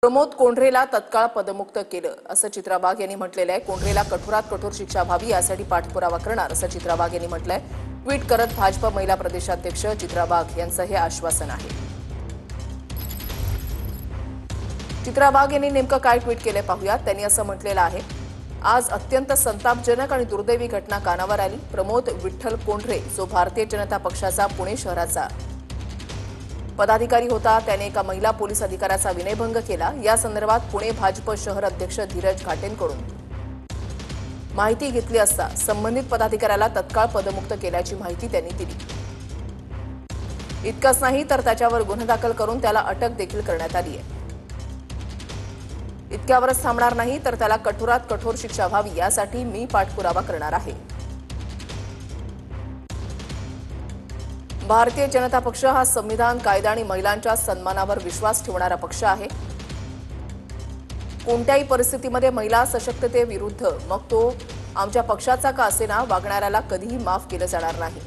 प्रमोद कोंढरेला तत्काळ पदमुक्त केलं असं चित्रा वाघ यांनी म्हटलेलं आहे। कोंढरेला कठोरात कठोर शिक्षा व्हावी यासाठी पाठपुरावा करणार असं चित्रा वाघ यांनी म्हटलंय। ट्विट करत भाजप महिला प्रदेशाध्यक्ष चित्रा वाघ यांचं हे आश्वासन आहे। चित्रा वाघ यांनी नेमकं काय ट्विट केलं पाहूयात। त्यांनी असं म्हटलेलं आहे, आज अत्यंत संतापजनक आणि दुर्दैवी घटना कानावर आली। प्रमोद विठ्ठल कोंढरे जो भारतीय जनता पक्षाचा पुणे शहराचा पदाधिकारी होता, त्याने एका महिला पोलीस अधिकाऱ्याचा विनयभंग केला। या संदर्भात पुणे भाजप शहर अध्यक्ष धीरज घाटेंकडून माहिती घेतली असता संबंधित पदाधिकाऱ्याला तत्काळ पदमुक्त केल्याची माहिती त्यांनी दिली। इतकंच नाही तर त्याच्यावर गुन्हा दाखल करून त्याला अटक देखील करण्यात आली आहे। इतक्यावरच थांबणार नाही तर त्याला कठोरात कठोर शिक्षा व्हावी यासाठी मी पाठपुरावा करणार आहे। भारतीय जनता पक्ष हा संविधान, कायदा आणि महिलांच्या सन्मानावर विश्वास ठेवणारा पक्ष आहे। कोणत्याही परिस्थितीमध्ये महिला सशक्ततेविरुद्ध मग तो आमच्या पक्षाचा का असेना वागणाऱ्याला कधीही माफ केलं जाणार नाही।